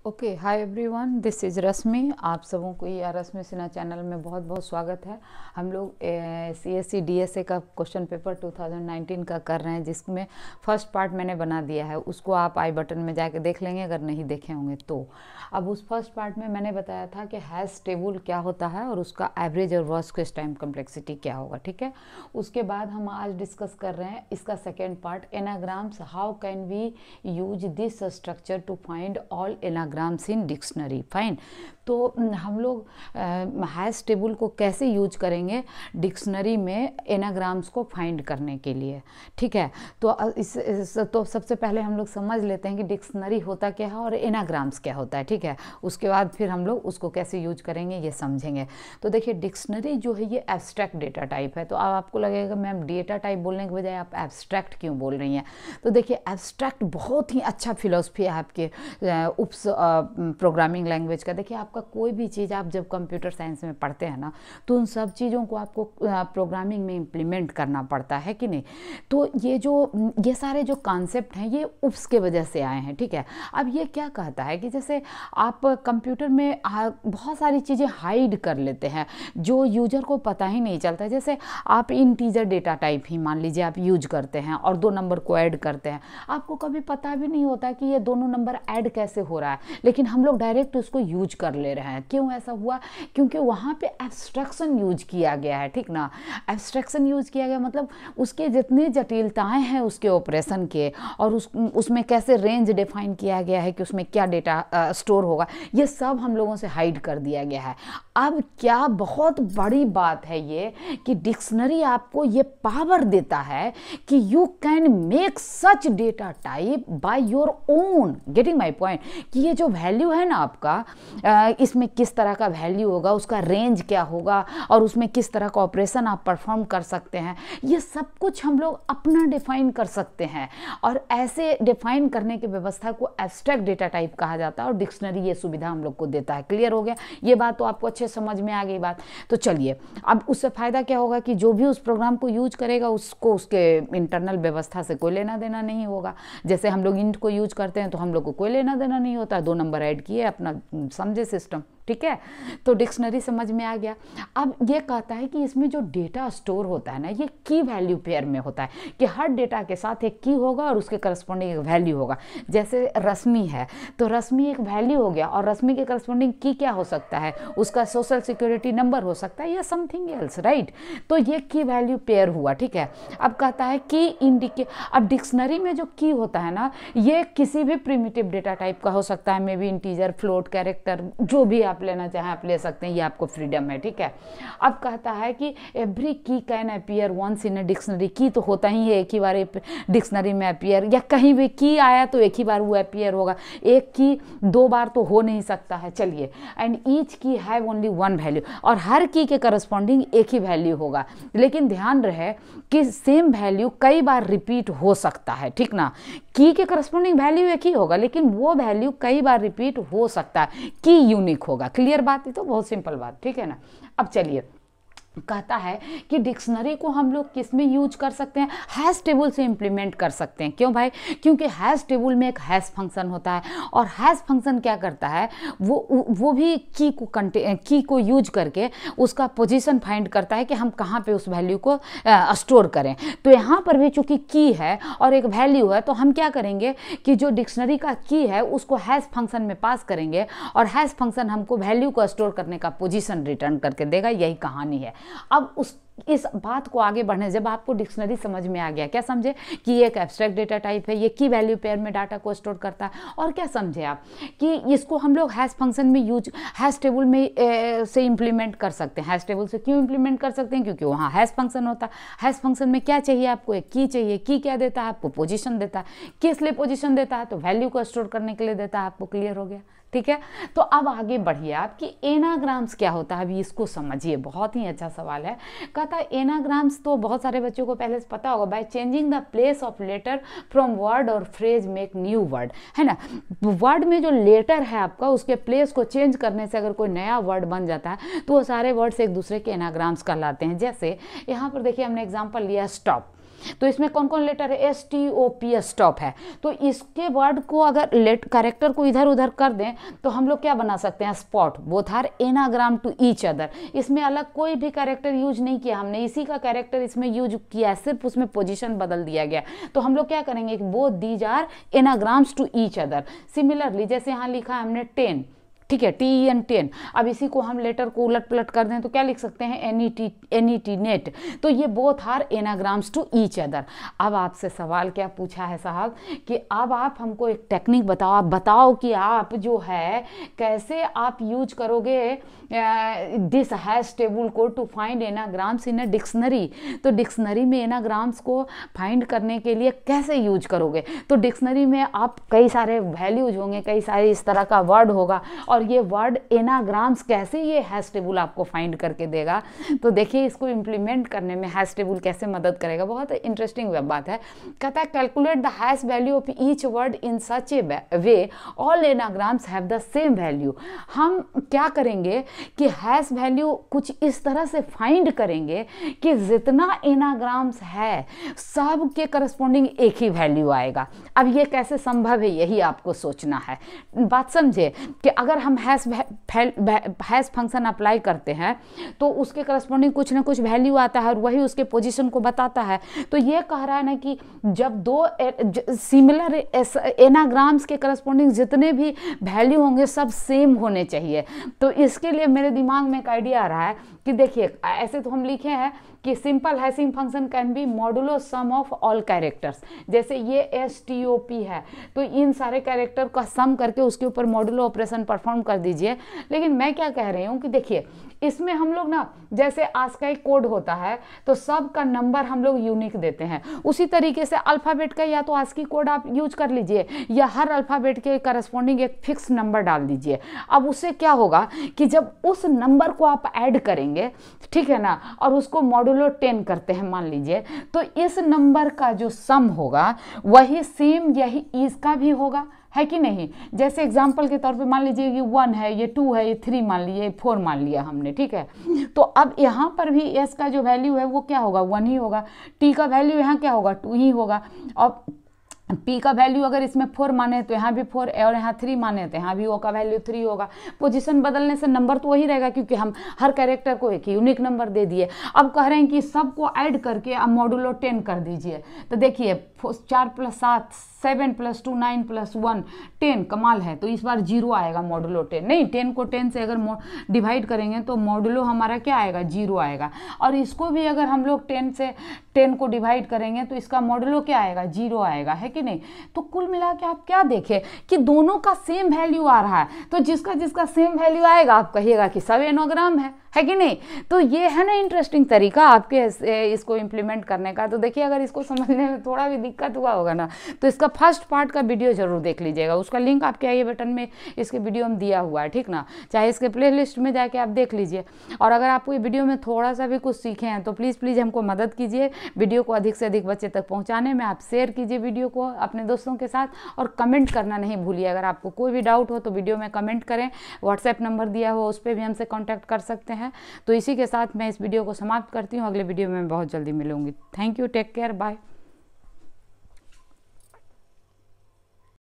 Okay, hi everyone, this is Rashmi. आप सबों को ये रश्मि सिन्हा चैनल में बहुत बहुत स्वागत है। हम लोग CSC DSA का क्वेश्चन पेपर 2019 का कर रहे हैं, जिसमें फर्स्ट पार्ट मैंने बना दिया है। उसको आप आई बटन में जाके देख लेंगे अगर नहीं देखे होंगे तो। अब उस फर्स्ट पार्ट में मैंने बताया था कि हैश टेबल क्या होता है और उसका एवरेज और वर्स्ट केस टाइम कम्प्लेक्सिटी क्या होगा, ठीक है। उसके बाद हम आज डिस्कस कर रहे हैं इसका second part, anagrams. How can we use this structure to find all anagrams in dictionary. Fine. तो हम लोग हैश टेबल को कैसे यूज करेंगे डिक्शनरी में एनाग्राम्स को फाइंड करने के लिए, ठीक है। तो सबसे पहले हम लोग समझ लेते हैं कि डिक्शनरी होता क्या है और एनाग्राम्स क्या होता है, ठीक है। उसके बाद फिर हम लोग उसको कैसे यूज करेंगे ये समझेंगे। तो देखिए, डिक्शनरी जो है ये एब्स्ट्रैक्ट डेटा टाइप है। तो अब आपको लगेगा मैम डेटा टाइप बोलने के बजाय आप एब्स्ट्रैक्ट क्यों बोल रही हैं। तो देखिए, एब्स्ट्रैक्ट बहुत ही अच्छा फिलॉसफी है आपके प्रोग्रामिंग लैंग्वेज का। देखिए, आपका कोई भी चीज़ आप जब कंप्यूटर साइंस में पढ़ते हैं ना, तो उन सब चीज़ों को आपको प्रोग्रामिंग में इम्प्लीमेंट करना पड़ता है कि नहीं। तो ये सारे जो कॉन्सेप्ट हैं ये उप्स के वजह से आए हैं, ठीक है। अब ये क्या कहता है कि जैसे आप कंप्यूटर में बहुत सारी चीज़ें हाइड कर लेते हैं जो यूजर को पता ही नहीं चलता। जैसे आप इंटीजर डेटा टाइप ही मान लीजिए आप यूज करते हैं और 2 नंबर को ऐड करते हैं, आपको कभी पता भी नहीं होता कि ये दोनों नंबर ऐड कैसे हो रहा है, लेकिन हम लोग डायरेक्ट उसको यूज कर ले रहे हैं। क्यों ऐसा हुआ? क्योंकि वहाँ पे एब्स्ट्रैक्शन यूज किया गया है, ठीक ना। एब्स्ट्रैक्शन यूज किया गया मतलब उसके जितनी जटिलताएं हैं उसके ऑपरेशन के, और उसमें कैसे रेंज डिफाइन किया गया है कि उसमें क्या डेटा स्टोर होगा, ये सब हम लोगों से हाइड कर दिया गया है। अब क्या बहुत बड़ी बात है ये कि डिक्शनरी आपको ये पावर देता है कि you can make such data type by your own. Getting my point कि ये जो वैल्यू है ना आपका, इसमें किस तरह का वैल्यू होगा, उसका रेंज क्या होगा और उसमें किस तरह का ऑपरेशन आप परफॉर्म कर सकते हैं, ये सब कुछ हम लोग अपना डिफाइन कर सकते हैं। और ऐसे डिफाइन करने की व्यवस्था को एब्स्ट्रैक्ट डेटा टाइप कहा जाता है और डिक्शनरी ये सुविधा हम लोग को देता है। क्लियर हो गया ये बात? तो आपको अच्छे समझ में आ गई बात। तो चलिए, अब उससे फायदा क्या होगा कि जो भी उस प्रोग्राम को यूज करेगा उसको उसके इंटरनल व्यवस्था से कोई लेना देना नहीं होगा। जैसे हम लोग इंट को यूज करते हैं तो हम लोग को कोई लेना देना नहीं होता, 2 नंबर ऐड किए, अपना समझे सिस्टम, ठीक है। तो डिक्शनरी समझ में आ गया। अब ये कहता है कि इसमें जो डेटा स्टोर होता है ना, ये की वैल्यू पेयर में होता है कि हर डेटा के साथ एक की होगा और उसके करस्पॉन्डिंग एक वैल्यू होगा। जैसे रश्मि है तो रश्मि एक वैल्यू हो गया, और रश्मि के करस्पॉन्डिंग की क्या हो सकता है, उसका सोशल सिक्योरिटी नंबर हो सकता है या समथिंग एल्स, राइट। तो ये की वैल्यू पेयर हुआ, ठीक है। अब कहता है कि अब डिक्शनरी में जो की होता है ना, ये किसी भी प्रिमिटिव डेटा टाइप का हो सकता है, may be integer, float, character, जो भी आप लेना चाहें आप ले सकते हैं, ये आपको फ्रीडम है, ठीक है। अब कहता है कि every key can appear once in a dictionary. की तो होता ही है, एक ही बार डिक्शनरी में अपीयर, या कहीं भी की आया तो एक ही बार वो अपीयर होगा, एक की 2 बार तो हो नहीं सकता है। चलिए, एंड ईच की हैव ओनली 1 वैल्यू, और हर की के करस्पॉन्डिंग एक ही वैल्यू होगा। लेकिन ध्यान रहे कि सेम वैल्यू कई बार रिपीट हो सकता है, ठीक ना। की के करस्पॉन्डिंग वैल्यू एक ही होगा, लेकिन वो वैल्यू कई बार रिपीट हो सकता है, की यूनिक होगा। क्लियर बात? है तो बहुत सिंपल बात, ठीक है ना। अब चलिए, कहता है कि डिक्शनरी को हम लोग किस में यूज कर सकते हैं, हैश टेबल से इंप्लीमेंट कर सकते हैं। क्यों भाई? क्योंकि हैश टेबल में एक हैश फंक्शन होता है, और हैश फंक्शन क्या करता है, वो भी की को यूज करके उसका पोजीशन फाइंड करता है कि हम कहाँ पे उस वैल्यू को स्टोर करें। तो यहाँ पर भी चूंकि की है और एक वैल्यू है, तो हम क्या करेंगे कि जो डिक्शनरी का की है उसको हैश फंक्शन में पास करेंगे, और हैश फंक्शन हमको वैल्यू को स्टोर करने का पोजीशन रिटर्न करके देगा। यही कहानी है। अब इस बात को आगे बढ़ने, जब आपको डिक्शनरी समझ में आ गया, क्या समझे कि ये एक एब्स्ट्रैक्ट डेटा टाइप है, ये की वैल्यू पेयर में डाटा को स्टोर करता है, और क्या समझे आप कि इसको हम लोग हैश फंक्शन में यूज, हैश टेबल में से इंप्लीमेंट कर सकते हैं। हैश टेबल से क्यों इंप्लीमेंट कर सकते हैं? क्योंकि वहाँ हैश फंक्शन होता है। हैश फंक्शन में क्या चाहिए आपको? एक की चाहिए। की क्या देता है आपको? पोजीशन देता है। किस लिए पोजीशन देता है? तो वैल्यू को स्टोर करने के लिए देता है आपको। क्लियर हो गया, ठीक है। तो अब आगे बढ़िए आप कि एनाग्राम्स क्या होता है, अभी इसको समझिए। बहुत ही अच्छा सवाल है। कहता है एनाग्राम्स तो बहुत सारे बच्चों को पहले से पता होगा, by changing the place of letter from word और फ्रेज मेक न्यू वर्ड, है ना। वर्ड में जो लेटर है आपका, उसके प्लेस को चेंज करने से अगर कोई नया वर्ड बन जाता है तो वो सारे वर्ड्स एक दूसरे के एनाग्राम्स कहलाते हैं। जैसे यहाँ पर देखिए, हमने एग्जाम्पल लिया स्टॉप। तो इसमें कौन कौन लेटर है, STOP स्टॉप है। तो इसके वर्ड को अगर कैरेक्टर को इधर उधर कर दें तो हम लोग क्या बना सकते हैं, spot, both are anagram to each other. इसमें अलग कोई भी कैरेक्टर यूज नहीं किया हमने, इसी का कैरेक्टर इसमें यूज किया है, सिर्फ उसमें पोजीशन बदल दिया गया। तो हम लोग क्या करेंगे, both these are anagrams to each other. Similarly जैसे यहाँ लिखा है हमने 10, ठीक है, TEN 10। अब इसी को हम लेटर को उलट पलट कर दें तो क्या लिख सकते हैं, NET नेट। तो ये both are anagrams to each other. अब आपसे सवाल क्या पूछा है साहब कि अब आप हमको एक टेक्निक बताओ, आप बताओ कि आप जो है कैसे आप यूज करोगे दिस हैश टेबल को to find anagrams in a dictionary. तो डिक्शनरी में एनाग्राम्स को फाइंड करने के लिए कैसे यूज करोगे। तो डिक्शनरी में आप कई सारे वैल्यूज होंगे, कई सारे इस तरह का वर्ड होगा, और ये वर्ड एनाग्राम्स कैसे ये हैश टेबल आपको फाइंड करके देगा। तो देखिए इसको इम्प्लीमेंट करने में हैश टेबल कैसे मदद करेगा, बहुत इंटरेस्टिंग बात है। कहता है calculate the hash value of each word in such A way all anagrams have the same value. हम क्या करेंगे कि हैश वैल्यू कुछ इस तरह से फाइंड करेंगे कि जितना एनाग्राम्स है सब के करस्पॉन्डिंग एक ही वैल्यू आएगा। अब ये कैसे संभव है, यही आपको सोचना है। बात समझे कि अगर हम हैश फंक्शन अप्लाई करते हैं तो उसके करस्पॉन्डिंग कुछ ना कुछ वैल्यू आता है और वही उसके पोजीशन को बताता है। तो ये कह रहा है ना कि जब दो सिमिलर एनाग्राम्स के करस्पॉन्डिंग जितने भी वैल्यू होंगे सब सेम होने चाहिए। तो इसके लिए मेरे दिमाग में एक आइडिया आ रहा है कि देखिए ऐसे तो हम लिखे हैं कि simple hashing function can be modulo sum of all characters. जैसे ये STOP है तो इन सारे कैरेक्टर का सम करके उसके ऊपर मॉडुलो ऑपरेशन परफॉर्म कर दीजिए। लेकिन मैं क्या कह रही हूँ कि देखिए इसमें हम लोग ना जैसे आस्काई कोड होता है तो सब का नंबर हम लोग यूनिक देते हैं, उसी तरीके से अल्फ़ाबेट का या तो आस्की कोड आप यूज कर लीजिए या हर अल्फ़ाबेट के करस्पॉन्डिंग एक फिक्स नंबर डाल दीजिए। अब उससे क्या होगा कि जब उस नंबर को आप ऐड करेंगे, ठीक है ना, और उसको मॉडुलो 10 करते हैं मान लीजिए, तो इस नंबर का जो सम होगा वही सेम यही इसका भी होगा, है कि नहीं। जैसे एग्जाम्पल के तौर पे मान लीजिए कि 1 है, ये 2 है, ये 3 मान लिए, 4 मान लिया हमने, ठीक है। तो अब यहाँ पर भी S का जो वैल्यू है वो क्या होगा, 1 ही होगा। T का वैल्यू यहाँ क्या होगा, 2 ही होगा। और P का वैल्यू अगर इसमें 4 माने तो यहाँ भी 4, और यहाँ 3 माने तो यहाँ भी O का वैल्यू 3 होगा। पोजीशन बदलने से नंबर तो वही रहेगा क्योंकि हम हर कैरेक्टर को एक यूनिक नंबर दे दिए। अब कह रहे हैं कि सबको ऐड करके अब मॉडुलो 10 कर दीजिए। तो देखिए 4 + 7 7 + 2 9 + 1 10, कमाल है। तो इस बार 0 आएगा मॉडुलो 10, नहीं 10 को 10 से अगर डिवाइड करेंगे तो मॉडुलो हमारा क्या आएगा, 0 आएगा। और इसको भी अगर हम लोग 10 से 10 को डिवाइड करेंगे तो इसका मॉडुलो क्या आएगा, 0 आएगा, है कि नहीं। तो कुल मिला के आप क्या देखें कि दोनों का सेम वैल्यू आ रहा है। तो जिसका जिसका सेम वैल्यू आएगा आप कहिएगा कि सब एनाग्राम है कि नहीं। तो ये है ना इंटरेस्टिंग तरीका आपके इसको इम्प्लीमेंट करने का। तो देखिए अगर इसको समझने में थोड़ा भी दिक्कत हुआ होगा ना तो इसका फर्स्ट पार्ट का वीडियो जरूर देख लीजिएगा, उसका लिंक आपके आई बटन में इसके वीडियो में दिया हुआ है, ठीक ना। चाहे इसके प्लेलिस्ट में जाके आप देख लीजिए। और अगर आपको ये वीडियो में थोड़ा सा भी कुछ सीखे हैं तो प्लीज़ हमको मदद कीजिए, वीडियो को अधिक से अधिक बच्चे तक पहुँचाने में। आप शेयर कीजिए वीडियो को अपने दोस्तों के साथ, और कमेंट करना नहीं भूलिए। अगर आपको कोई भी डाउट हो तो वीडियो में कमेंट करें, व्हाट्सएप नंबर दिया हो उस पर भी हमसे कॉन्टैक्ट कर सकते हैं। तो इसी के साथ मैं इस वीडियो को समाप्त करती हूँ, अगले वीडियो में बहुत जल्दी मिलूंगी। Thank you, take care, bye.